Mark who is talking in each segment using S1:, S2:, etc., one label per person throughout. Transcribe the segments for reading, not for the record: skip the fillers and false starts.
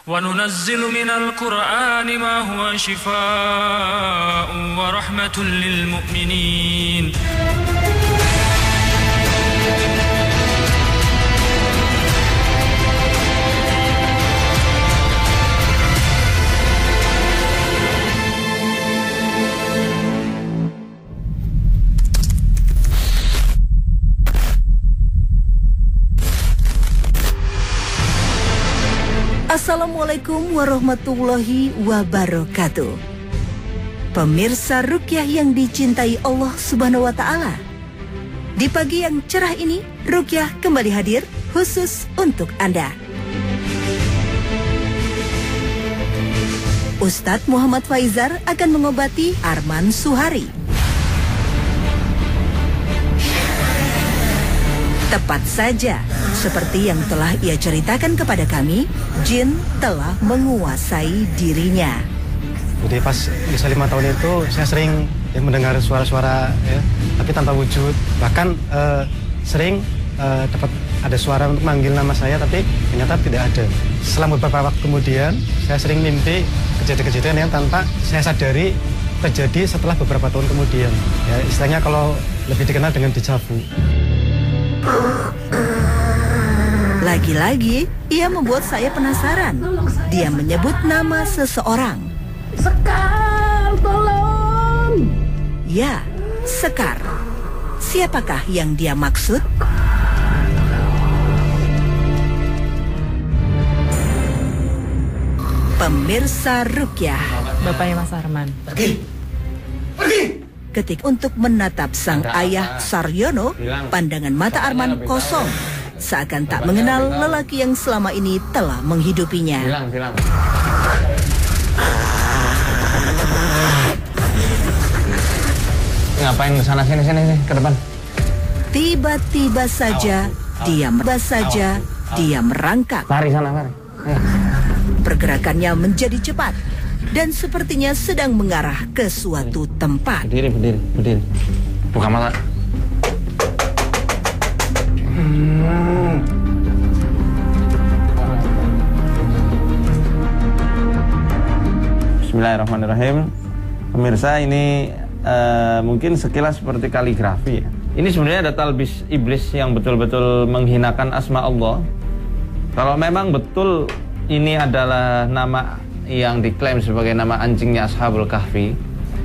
S1: وَنُنَزِّلُ مِنَ الْقُرْآنِ مَا هُوَ شِفَاءٌ وَرَحْمَةٌ لِلْمُؤْمِنِينَ.
S2: Assalamualaikum warahmatullahi wabarakatuh. Pemirsa Ruqyah yang dicintai Allah Subhanahu wa Ta'ala, di pagi yang cerah ini Ruqyah kembali hadir khusus untuk Anda. Ustadz Muhammad Faizar akan mengobati Arman Suhari. Tepat saja, seperti yang telah ia ceritakan kepada kami, jin telah menguasai dirinya.
S3: Jadi pas usia 5 tahun itu saya sering mendengar suara-suara tapi tanpa wujud. Bahkan sering dapat ada suara untuk manggil nama saya tapi ternyata tidak ada. Setelah beberapa waktu kemudian saya sering mimpi kejadian-kejadian yang tanpa saya sadari terjadi setelah beberapa tahun kemudian. Ya, istilahnya kalau lebih dikenal dengan déjà vu.
S2: Lagi-lagi, ia membuat saya penasaran. Dia menyebut nama seseorang.
S4: Sekar, tolong!
S2: Ya, Sekar. Siapakah yang dia maksud? Pemirsa Ruqyah.
S5: Bapaknya Mas Arman.
S3: Pergi!
S2: Ketik untuk menatap sang ayah Saryono, pandangan mata Arman kosong, seakan tak mengenal lelaki yang selama ini telah menghidupinya.
S6: Bilang. Ngapain kesana sini ke depan?
S2: Tiba-tiba saja dia merangkak.
S6: Lari sana, lari.
S2: Pergerakannya menjadi cepat dan sepertinya sedang mengarah ke suatu tempat.
S6: Berdiri. Buka mata. Bismillahirrahmanirrahim. Pemirsa, ini mungkin sekilas seperti kaligrafi ya. Ini sebenarnya ada talbis iblis yang betul-betul menghinakan asma Allah. Kalau memang betul ini adalah nama yang diklaim sebagai nama anjingnya Ashabul Kahfi,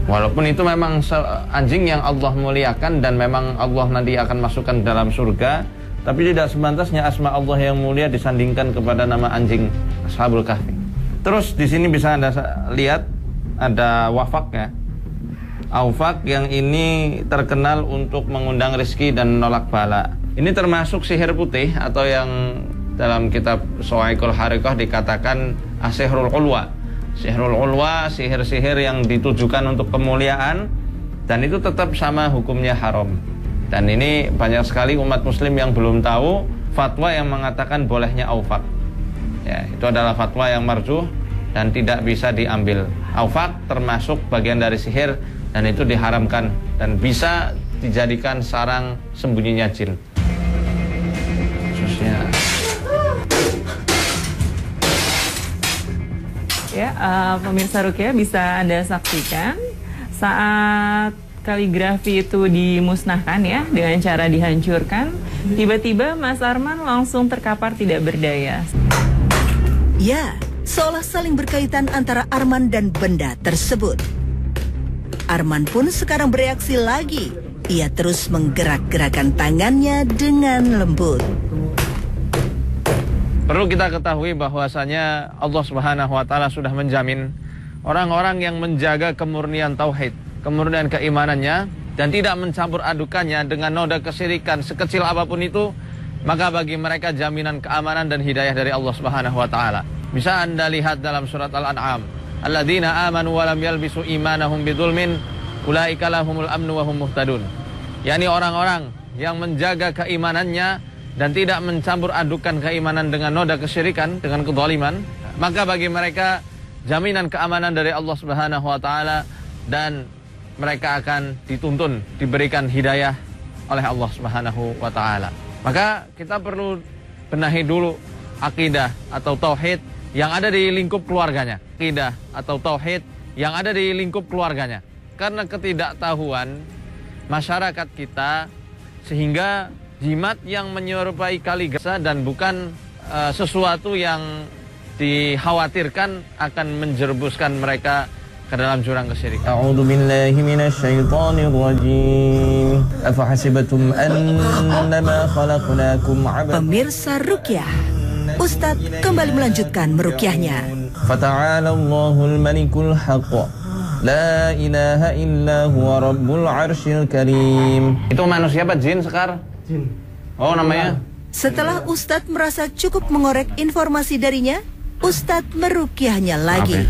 S6: walaupun itu memang anjing yang Allah muliakan dan memang Allah nanti akan masukkan dalam surga, tapi tidak sepantasnya asma Allah yang mulia disandingkan kepada nama anjing Ashabul Kahfi. Terus di sini bisa Anda lihat ada wafak ya. Aufak yang ini terkenal untuk mengundang rezeki dan menolak bala. Ini termasuk sihir putih atau yang dalam kitab Sawa'iqul Harikah dikatakan Asihrul Ulwa. Sihrul Ulwa, sihir-sihir yang ditujukan untuk kemuliaan, dan itu tetap sama hukumnya haram. Dan ini banyak sekali umat muslim yang belum tahu fatwa yang mengatakan bolehnya aufak. Ya, itu adalah fatwa yang marjuh dan tidak bisa diambil. Aufak termasuk bagian dari sihir dan itu diharamkan dan bisa dijadikan sarang sembunyinya jin. Khususnya
S5: Ya, pemirsa Ruqyah bisa Anda saksikan saat kaligrafi itu dimusnahkan ya, dengan cara dihancurkan. Tiba-tiba Mas Arman langsung terkapar tidak berdaya.
S2: Ya, seolah saling berkaitan antara Arman dan benda tersebut. Arman pun sekarang bereaksi lagi. Ia terus menggerak-gerakkan tangannya dengan lembut.
S6: perlu kita ketahui bahwasanya Allah Subhanahu wa Ta'ala sudah menjamin orang-orang yang menjaga kemurnian tauhid, kemurnian keimanannya, dan tidak mencampur adukannya dengan noda kesyirikan sekecil apapun itu, maka bagi mereka jaminan keamanan dan hidayah dari Allah Subhanahu wa Ta'ala. Bisa Anda lihat dalam surat Al-An'am, alladzina amanu wa lam yalbisu imanahum bidzulmin ulaika lahumul amnu wa hum muhtadun. yakni orang-orang yang menjaga keimanannya dan tidak mencampur adukan keimanan dengan noda kesyirikan, dengan kezaliman, maka bagi mereka jaminan keamanan dari Allah Subhanahu wa Ta'ala, dan mereka akan dituntun, diberikan hidayah oleh Allah Subhanahu wa Ta'ala. Maka kita perlu benahi dulu akidah atau tauhid yang ada di lingkup keluarganya, akidah atau tauhid yang ada di lingkup keluarganya. Karena ketidaktahuan masyarakat kita, sehingga jimat yang menyerupai kaligrafi dan bukan sesuatu yang dikhawatirkan akan menjerumuskan mereka ke dalam jurang kesyirikan. A'udzu billahi minasyaitonir rajim. Afahasibatum annama khalaqnakum 'abada.
S2: Pemirsa Ruqyah, Ustadz kembali melanjutkan meruqyahnya.
S6: Fata'alallahul malikul haqq. La ilaha illa huwa rabbul arsyil karim. Itu manusia apa jin, Sekar?
S3: Jin.
S6: Oh, namanya?
S2: Setelah Ustadz merasa cukup mengorek informasi darinya, Ustadz meruqyahnya lagi.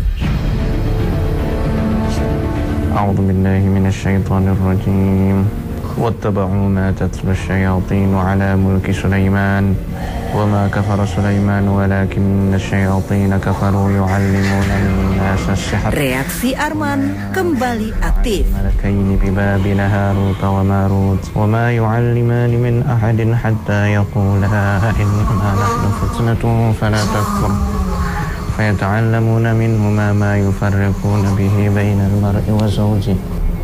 S6: A'udzu billahi minasyaitonir rajim. Wattaba'u ma tatlu asyayatin 'ala mulki Sulaiman wa ma kafara Sulaiman walakinna asyayatin kafaru yu'allimuna an-nasa as-sihr.
S2: Reaksi Arman kembali aktif.
S6: Malakaini bi babil Harut wa Marut wa ma yu'allimani min ahadin hatta yaqula inna nahnu fitnatun fala takfur. Fayata'allamuna minhuma ma yufarriquna bihi bainal mar'i wa zawji.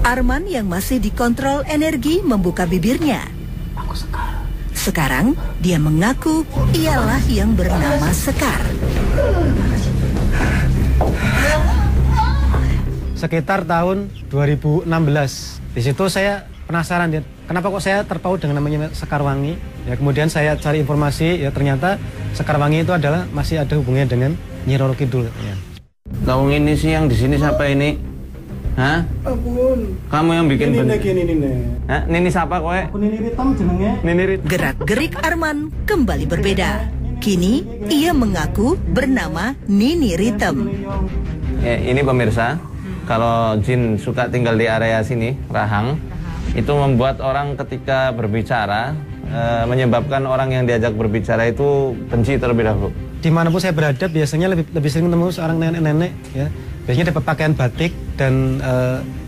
S2: Arman yang masih dikontrol energi membuka bibirnya. Sekarang dia mengaku ialah yang bernama Sekar.
S3: Sekitar tahun 2016. Di situ saya penasaran, kenapa kok saya terpaut dengan namanya Sekarwangi. Ya, kemudian saya cari informasi, ya ternyata Sekarwangi itu adalah masih ada hubungannya dengan Nyi Roro Kidul. Ya.
S6: Lawang ini sih yang di sini siapa ini? Hah?
S3: Ampun.
S6: Kamu yang bikin
S3: Nini
S6: Hah? Nini siapa kowe?
S3: Aku Nini Ritam jenenge.
S6: Nini Rit.
S2: Gerak-gerik Arman kembali berbeda. Kini ia mengaku bernama Nini Ritem.
S6: Ya, ini pemirsa, kalau jin suka tinggal di area sini, rahang, itu membuat orang ketika berbicara, menyebabkan orang yang diajak berbicara itu benci terlebih dahulu.
S3: Dimanapun saya berada, biasanya lebih sering ketemu seorang nenek-nenek, ya. Biasanya dapat pakaian batik dan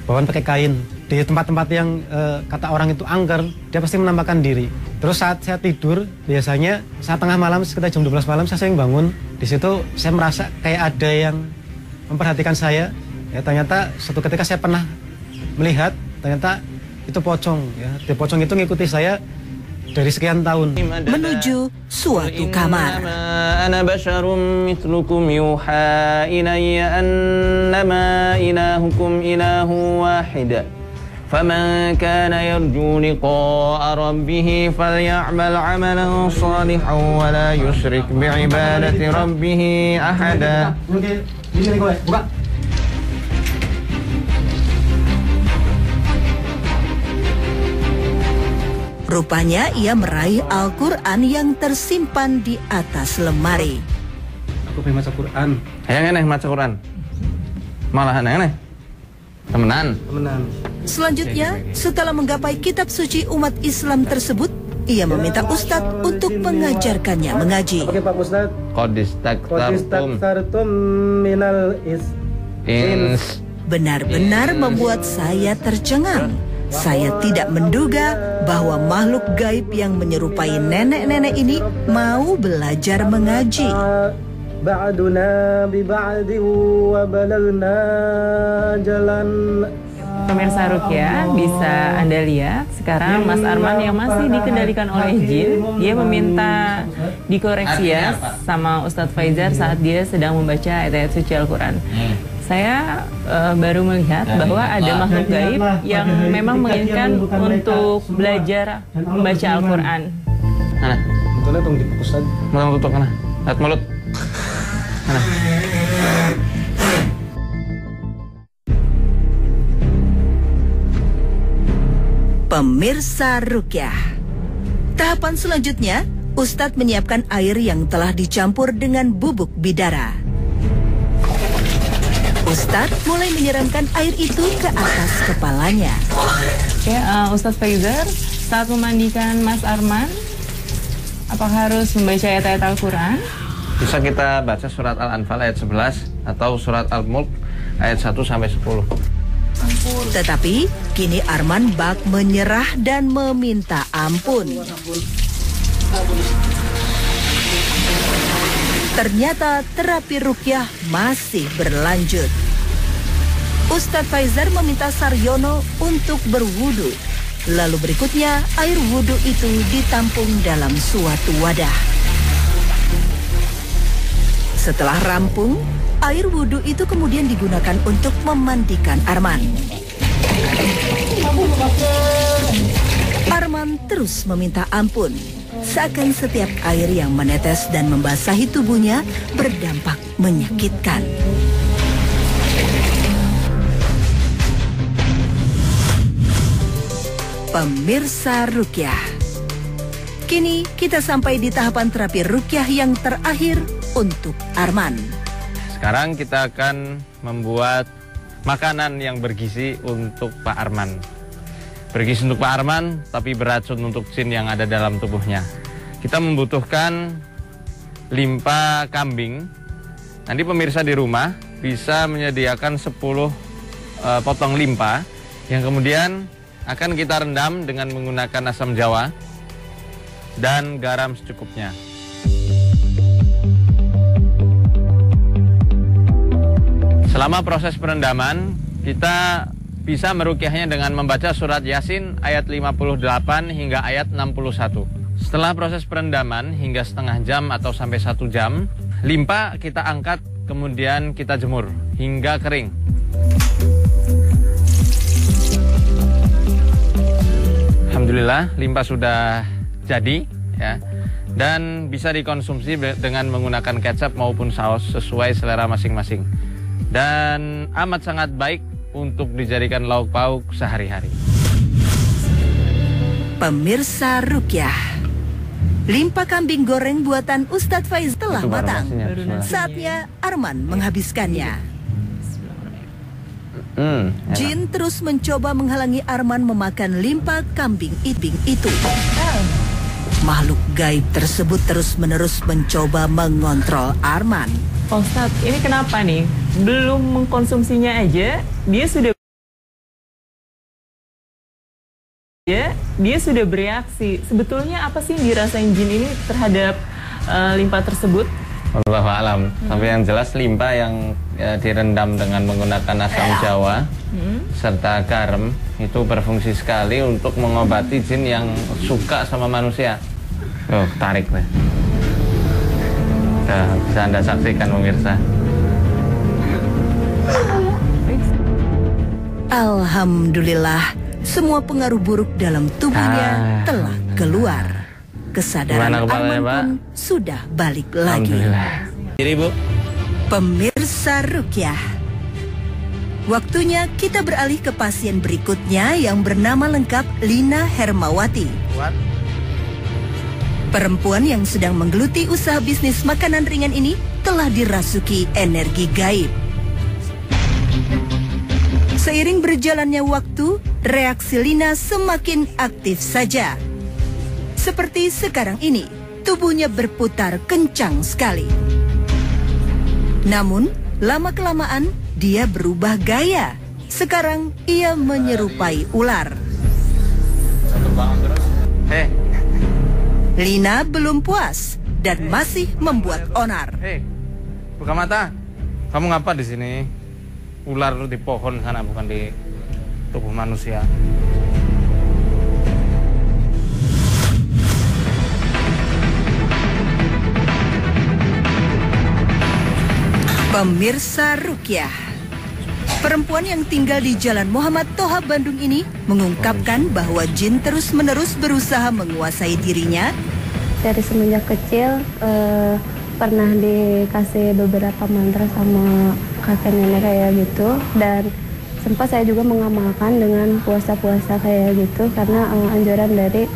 S3: bawaan pakai kain. Di tempat-tempat yang kata orang itu angker, dia pasti menampakkan diri. Terus saat saya tidur, biasanya saat tengah malam, sekitar jam 12 malam, saya sering bangun. Di situ saya merasa kayak ada yang memperhatikan saya. Ya, ternyata suatu ketika saya pernah melihat, ternyata itu pocong. Ya. Di pocong itu ngikuti saya dari sekian tahun.
S2: Menuju suatu kamar.
S6: Ana basyarum mithlukum yuha ilayya annama ilahukum ilahu wahid. Faman kana yarju liqa'a rabbih faly'amal 'amalan shalihan wa la yusyrik bi'ibadati rabbih ahada.
S3: Oke, ini nih kowe, buka.
S2: Rupanya ia meraih Al-Quran yang tersimpan di atas lemari.
S3: Aku pengen baca Quran.
S6: Hayang eneh maca Quran. Malahan eneh. Temenan.
S2: Selanjutnya, setelah menggapai kitab suci umat Islam tersebut, ia meminta Ustadz untuk mengajarkannya mengaji.
S3: Oke Pak Ustadz.
S6: Qadis taktartum
S3: minal
S6: ins.
S2: Benar-benar membuat saya tercengang. Saya tidak menduga bahwa makhluk gaib yang menyerupai nenek-nenek ini mau belajar mengaji.
S3: Ba'duna bi ba'di wa balagna jalan.
S5: Pemirsa Ruqyah, bisa Anda lihat sekarang Mas Arman yang masih dikendalikan oleh jin, dia meminta dikoreksi ya sama Ustadz Faizar saat dia sedang membaca ayat-ayat suci Al-Quran. Saya baru melihat bahwa ada makhluk gaib yang memang menginginkan untuk belajar membaca Al-Quran.
S6: Mana?
S3: Betulnya tong di Ustadz.
S6: Mulut tutup kana. Lihat mulut. Mana?
S2: Pemirsa Ruqyah, tahapan selanjutnya, Ustadz menyiapkan air yang telah dicampur dengan bubuk bidara. Ustadz mulai menyiramkan air itu ke atas kepalanya.
S5: Ya, Ustadz Faizar, saat memandikan Mas Arman, apakah harus membaca ayat-ayat Al-Quran?
S6: Bisa kita baca surat Al-Anfal ayat 11 atau surat Al-Mulk ayat 1 sampai 10.
S2: Tetapi kini Arman bak menyerah dan meminta ampun. Ternyata terapi ruqyah masih berlanjut. Ustadz Faizar meminta Saryono untuk berwudu. Lalu berikutnya air wudu itu ditampung dalam suatu wadah. Setelah rampung, air wudu itu kemudian digunakan untuk memandikan Arman. Arman terus meminta ampun. Seakan setiap air yang menetes dan membasahi tubuhnya berdampak menyakitkan. Pemirsa ruqyah, kini kita sampai di tahapan terapi ruqyah yang terakhir untuk Arman.
S6: Sekarang kita akan membuat makanan yang bergizi untuk Pak Arman. Bergizi untuk Pak Arman, tapi beracun untuk jin yang ada dalam tubuhnya. Kita membutuhkan limpa kambing. Nanti pemirsa di rumah bisa menyediakan 10 potong limpa yang kemudian akan kita rendam dengan menggunakan asam jawa dan garam secukupnya. Selama proses perendaman, kita bisa meruqyahnya dengan membaca surat Yasin ayat 58 hingga ayat 61. Setelah proses perendaman hingga setengah jam atau sampai 1 jam, limpa kita angkat kemudian kita jemur hingga kering. Alhamdulillah, limpa sudah jadi ya, dan bisa dikonsumsi dengan menggunakan kecap maupun saus sesuai selera masing-masing. Dan amat sangat baik untuk dijadikan lauk pauk sehari-hari.
S2: Pemirsa ruqyah, limpa kambing goreng buatan Ustadz Faiz telah matang. Saatnya Arman menghabiskannya. Jin terus mencoba menghalangi Arman memakan limpa kambing itu. Makhluk gaib tersebut terus-menerus mencoba mengontrol Arman.
S5: Ustadz, ini kenapa nih? Belum mengkonsumsinya aja, dia sudah bereaksi. Sebetulnya apa sih yang dirasain jin ini terhadap limpa tersebut?
S6: Wallahu a'lam. Tapi yang jelas limpa yang direndam dengan menggunakan asam jawa serta garam itu berfungsi sekali untuk mengobati jin yang suka sama manusia. Tarik deh. Bisa Anda saksikan pemirsa.
S2: Alhamdulillah, semua pengaruh buruk dalam tubuhnya telah keluar. Kesadaran Arman pun sudah balik lagi.
S6: Jadi Bu.
S2: Pemirsa ruqyah, waktunya kita beralih ke pasien berikutnya yang bernama lengkap Lina Hermawati. Perempuan yang sedang menggeluti usaha bisnis makanan ringan ini telah dirasuki energi gaib. Seiring berjalannya waktu, reaksi Lina semakin aktif saja. Seperti sekarang ini, tubuhnya berputar kencang sekali. Namun, lama-kelamaan dia berubah gaya. Sekarang ia menyerupai ular. Lina belum puas dan masih membuat onar.
S6: Buka mata. Kamu ngapa di sini? Ular di pohon sana, bukan di tubuh manusia.
S2: Pemirsa ruqyah, perempuan yang tinggal di Jalan Muhammad Toha Bandung ini mengungkapkan bahwa jin terus-menerus berusaha menguasai dirinya.
S7: Dari semenjak kecil pernah dikasih beberapa mantra sama kakek nenek kayak gitu, dan sempat saya juga mengamalkan dengan puasa-puasa kayak gitu karena anjuran dari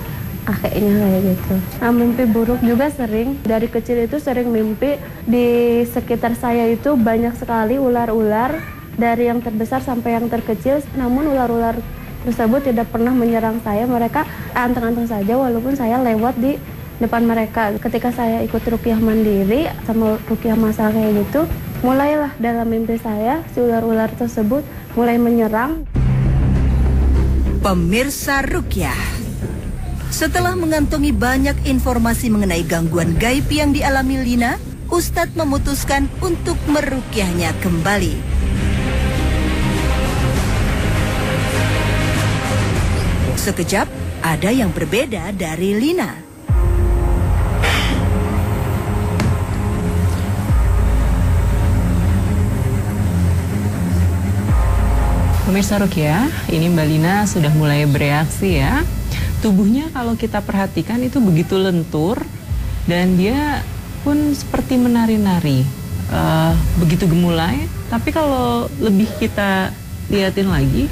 S7: kakeknya kayak gitu. Nah, mimpi buruk juga sering. Dari kecil itu sering mimpi di sekitar saya itu banyak sekali ular-ular, dari yang terbesar sampai yang terkecil. Namun ular-ular tersebut tidak pernah menyerang saya. Mereka anteng-anteng saja walaupun saya lewat di depan mereka. Ketika saya ikut ruqyah mandiri sama ruqyah masal kayak gitu, mulailah dalam mimpi saya si ular-ular tersebut mulai menyerang.
S2: Pemirsa ruqyah, setelah mengantongi banyak informasi mengenai gangguan gaib yang dialami Lina, Ustadz memutuskan untuk meruqyahnya kembali. Sekejap, ada yang berbeda dari Lina.
S5: Pemirsa Ruqyah, ini Mbak Lina sudah mulai bereaksi ya. Tubuhnya kalau kita perhatikan itu begitu lentur dan dia pun seperti menari-nari, begitu gemulai. Tapi kalau lebih kita lihatin lagi,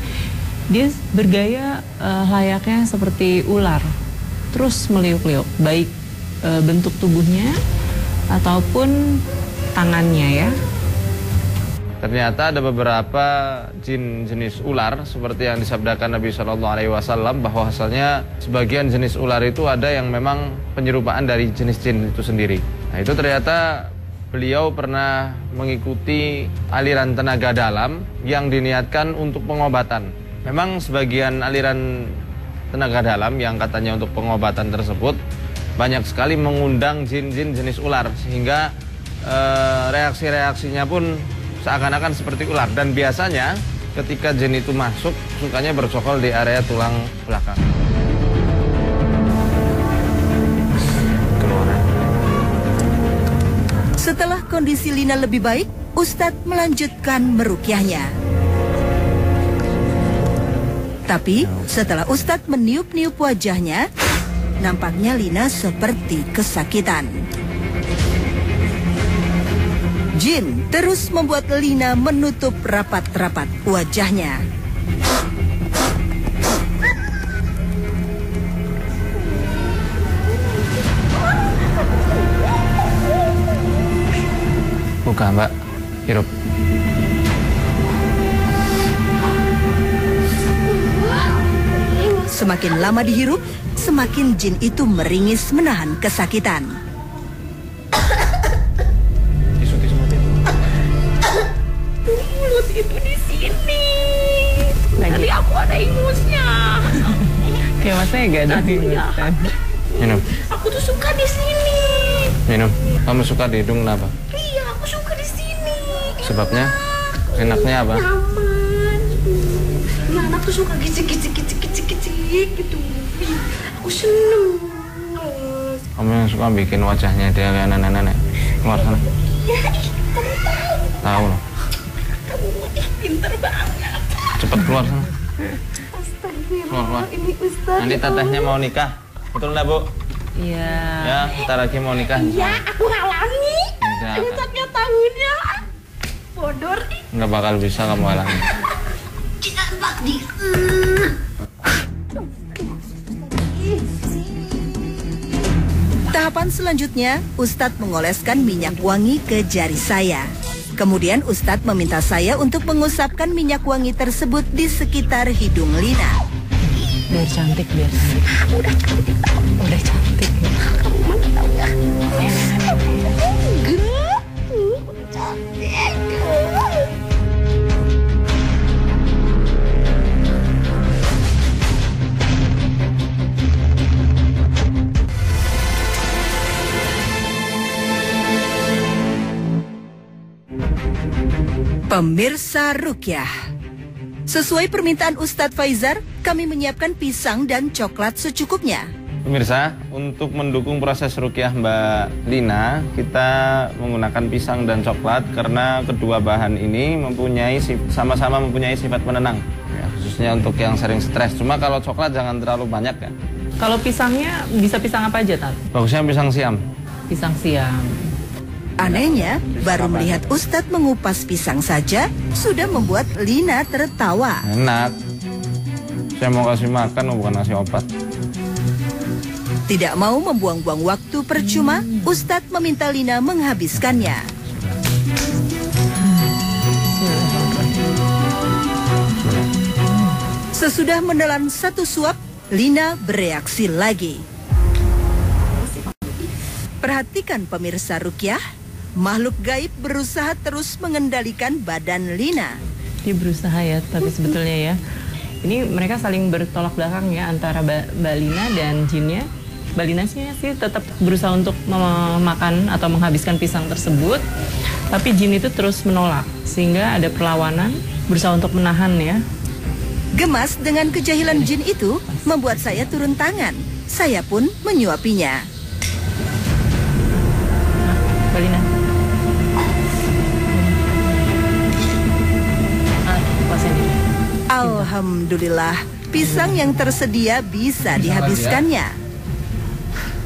S5: dia bergaya layaknya seperti ular, terus meliuk-liuk, baik bentuk tubuhnya ataupun tangannya ya.
S6: Ternyata ada beberapa jin jenis ular seperti yang disabdakan Nabi SAW, bahwa asalnya sebagian jenis ular itu ada yang memang penyerupaan dari jenis jin itu sendiri. Nah, itu ternyata beliau pernah mengikuti aliran tenaga dalam yang diniatkan untuk pengobatan. Memang sebagian aliran tenaga dalam yang katanya untuk pengobatan tersebut banyak sekali mengundang jin-jin jenis ular, sehingga reaksi-reaksinya pun seakan-akan seperti ular. Dan biasanya ketika jin itu masuk, sukanya bercokol di area tulang belakang.
S2: Setelah kondisi Lina lebih baik, Ustadz melanjutkan meruqyahnya. Tapi setelah Ustadz meniup-niup wajahnya, nampaknya Lina seperti kesakitan. Jin terus membuat Lina menutup rapat-rapat wajahnya.
S6: Buka, Mbak. Hirup.
S2: Semakin lama dihirup, semakin jin itu meringis menahan kesakitan.
S4: Mulut itu di sini. Tadi aku ada ingusnya.
S5: Kayak masanya gak ada ingusan.
S6: Minum.
S4: Aku tuh suka di sini.
S6: Minum. Kamu suka di hidung kenapa?
S4: Iya, aku suka di sini.
S6: Sebabnya? Enaknya apa?
S4: Nyaman. Ya, anak tuh suka gicik gitu. Aku seneng.
S6: Kamu yang suka bikin wajahnya dia kayak nenek-nenek. Keluar sana.
S4: Ya, kamu tahu.
S6: Tahu loh.
S4: Kamu pinter banget.
S6: Cepet keluar sana.
S4: Astagfirullah, ini Ustadz.
S6: Nanti tetehnya mau nikah. Betul nggak, Bu?
S5: Iya.
S6: Ya, kita lagi mau nikah.
S4: Ya, aku halangi.
S6: Enggak.
S4: Ustadznya tahunnya. Bodor.
S6: Nggak bakal bisa kamu halangi.
S4: Kita bakdi.
S2: Tahapan selanjutnya, Ustadz mengoleskan minyak wangi ke jari saya. Kemudian Ustadz meminta saya untuk mengusapkan minyak wangi tersebut di sekitar hidung Lina.
S5: Biar cantik, biar cantik.
S4: Udah cantik.
S5: Udah cantik.
S4: Kamu mana tahu ya? Enggak. Cantik.
S2: Pemirsa Ruqyah, sesuai permintaan Ustadz Faizar, kami menyiapkan pisang dan coklat secukupnya.
S6: Pemirsa, untuk mendukung proses ruqyah Mbak Lina, kita menggunakan pisang dan coklat karena kedua bahan ini sama-sama mempunyai sifat menenang, ya, khususnya untuk yang sering stres. Cuma kalau coklat jangan terlalu banyak ya.
S5: Kalau pisangnya bisa pisang apa aja, Tat?
S6: Bagusnya pisang siam.
S5: Pisang siam.
S2: Anehnya, baru melihat Ustadz mengupas pisang saja, sudah membuat Lina tertawa.
S6: Enak. Saya mau kasih makan, bukan ngasih obat.
S2: Tidak mau membuang-buang waktu percuma, Ustadz meminta Lina menghabiskannya. Sesudah menelan satu suap, Lina bereaksi lagi. Perhatikan pemirsa Ruqyah, makhluk gaib berusaha terus mengendalikan badan Lina.
S5: Dia berusaha ya, tapi sebetulnya ya, ini mereka saling bertolak belakang ya antara Mbak Lina dan jinnya. Mbak Lina sih tetap berusaha untuk memakan atau menghabiskan pisang tersebut, tapi jin itu terus menolak, sehingga ada perlawanan, berusaha untuk menahan ya.
S2: Gemas dengan kejahilan jin itu membuat saya turun tangan. Saya pun menyuapinya.
S5: Mbak Lina.
S2: Alhamdulillah, pisang yang tersedia bisa dihabiskannya.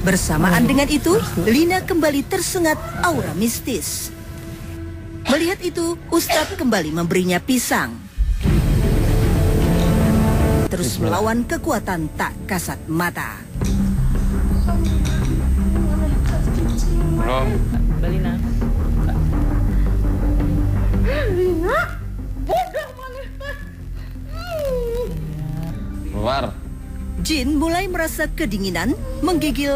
S2: Bersamaan dengan itu, Lina kembali tersengat aura mistis. Melihat itu, Ustadz kembali memberinya pisang. Terus melawan kekuatan tak kasat mata.
S6: Belum.
S5: Mbak Lina.
S6: Keluar.
S2: Jin mulai merasa kedinginan, menggigil